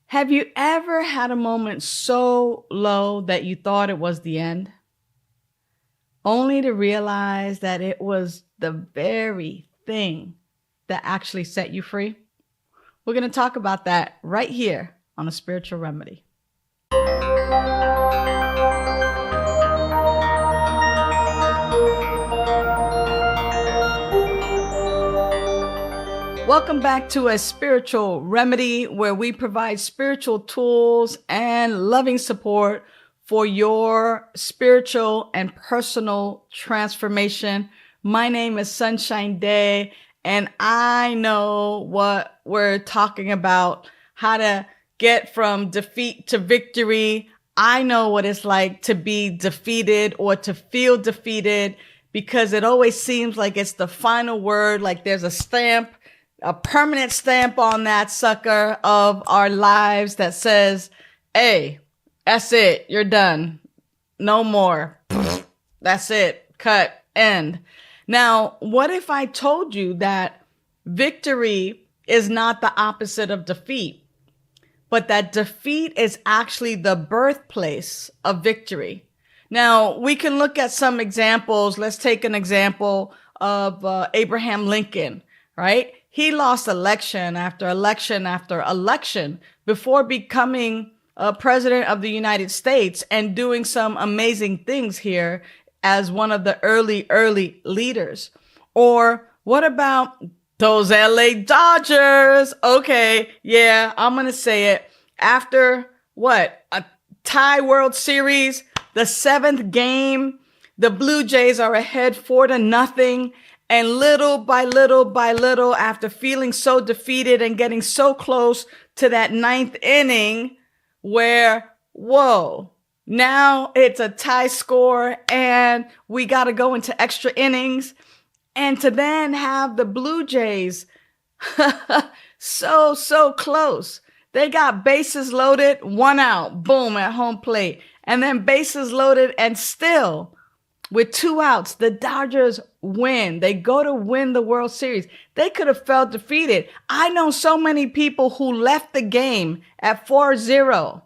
Have you ever had a moment so low that you thought it was the end, only to realize that it was the very thing that actually set you free? We're going to talk about that right here on A Spiritual Remedy. Welcome back to A Spiritual Remedy, where we provide spiritual tools and loving support for your spiritual and personal transformation. My name is Sunshine Daye, and I know what we're talking about, how to get from defeat to victory. I know what it's like to be defeated or to feel defeated, because it always seems like it's the final word, like there's a stamp, a permanent stamp on that sucker of our lives that says, hey, that's it. You're done. No more. That's it. Cut. End. Now, what if I told you that victory is not the opposite of defeat, but that defeat is actually the birthplace of victory? Now, we can look at some examples. Let's take an example of Abraham Lincoln, right? He lost election after election after election before becoming president of the United States and doing some amazing things here as one of the early leaders. Or what about those LA Dodgers? Okay, yeah, I'm going to say it. After what? A tie World Series, the 7th game, the Blue Jays are ahead 4-0. And little by little, after feeling so defeated and getting so close to that 9th inning where, whoa, now it's a tie score and we got to go into extra innings. And to then have the Blue Jays so close. They got bases loaded, 1 out, boom, at home plate. And then bases loaded, and still with 2 outs, the Dodgers win. They go to win the World Series. They could have felt defeated. I know so many people who left the game at 4-0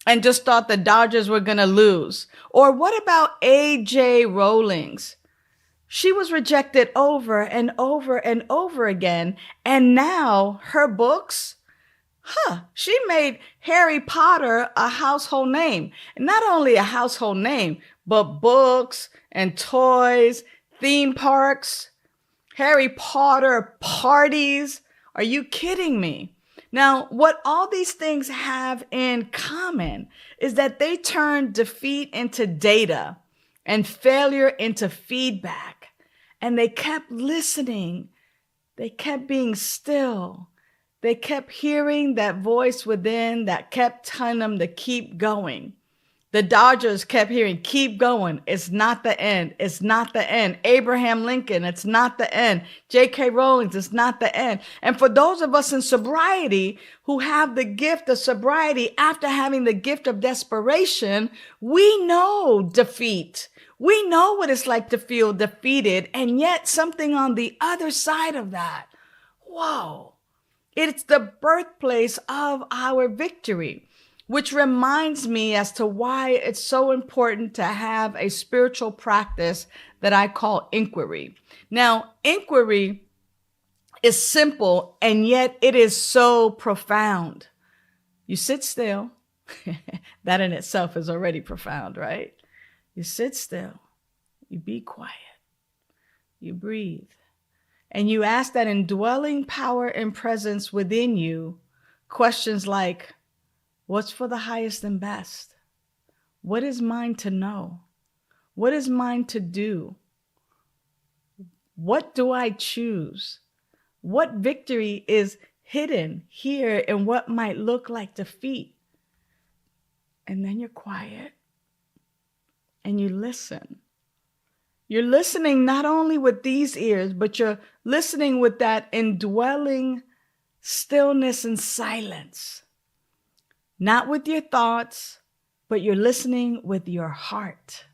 and just thought the Dodgers were going to lose. Or what about A.J. Rowlings? She was rejected over and over again. And now her books, she made Harry Potter a household name. And not only a household name, but books and toys, theme parks, Harry Potter parties. Are you kidding me? Now, what all these things have in common is that they turn defeat into data and failure into feedback. And they kept listening. They kept being still. They kept hearing that voice within that kept telling them to keep going. The Dodgers kept hearing, keep going. It's not the end. It's not the end. Abraham Lincoln, it's not the end. J.K. Rowling, it's not the end. And for those of us in sobriety who have the gift of sobriety after having the gift of desperation, we know defeat. We know what it's like to feel defeated. And yet something on the other side of that, whoa, it's the birthplace of our victory. Which reminds me as to why it's so important to have a spiritual practice that I call inquiry. Now, inquiry is simple, and yet it is so profound. You sit still. That in itself is already profound, right? You sit still. You be quiet. You breathe. And you ask that indwelling power and presence within you questions like, what's for the highest and best? What is mine to know? What is mine to do? What do I choose? What victory is hidden here in what might look like defeat? And then you're quiet and you listen. You're listening not only with these ears, but you're listening with that indwelling stillness and silence. Not with your thoughts, but you're listening with your heart.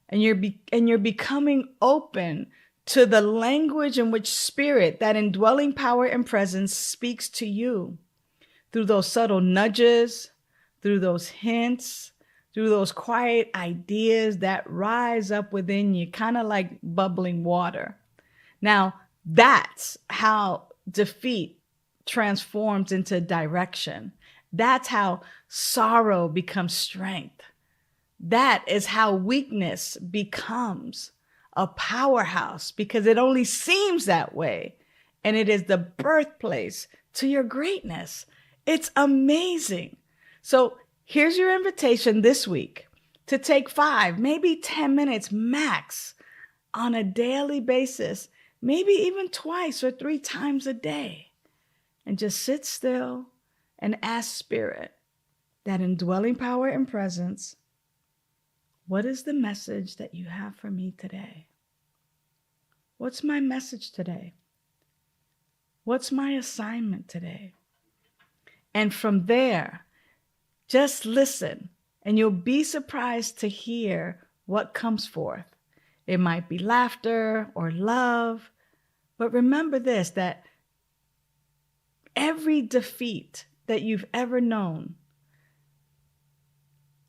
And you're becoming open to the language in which spirit, that indwelling power and presence, speaks to you. through those subtle nudges, through those hints, through those quiet ideas that rise up within you, kind of like bubbling water. Now, that's how defeat transforms into direction. That's how sorrow becomes strength. That is how weakness becomes a powerhouse, because it only seems that way. And it is the birthplace to your greatness. It's amazing. So here's your invitation this week to take 5, maybe 10 minutes max on a daily basis, maybe even twice or 3 times a day, and just sit still and ask Spirit, that indwelling power and presence, what is the message that you have for me today? What's my message today? What's my assignment today? And from there, just listen, and you'll be surprised to hear what comes forth. It might be laughter or love, but remember this, that every defeat that you've ever known,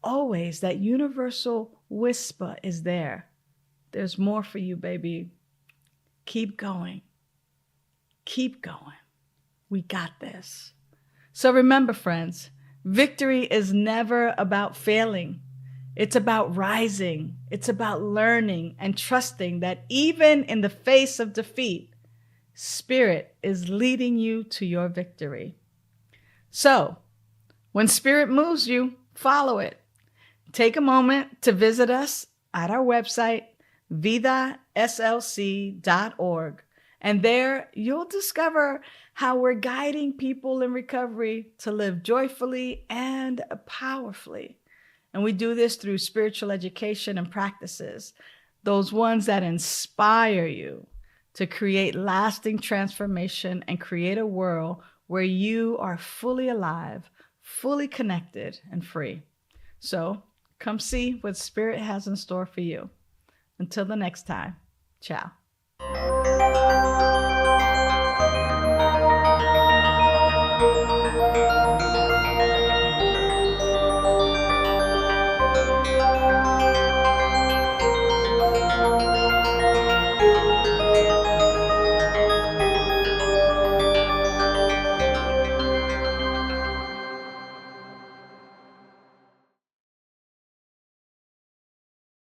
always that universal whisper is there. There's more for you, baby. Keep going. Keep going. We got this. So remember, friends, victory is never about failing. It's about rising. It's about learning and trusting that even in the face of defeat, Spirit is leading you to your victory. So, when Spirit moves you, follow it. Take a moment to visit us at our website, vidaslc.org. And there you'll discover how we're guiding people in recovery to live joyfully and powerfully. And we do this through spiritual education and practices, those ones that inspire you to create lasting transformation and create a world where you are fully alive, fully connected, and free. So come see what Spirit has in store for you. Until the next time, ciao.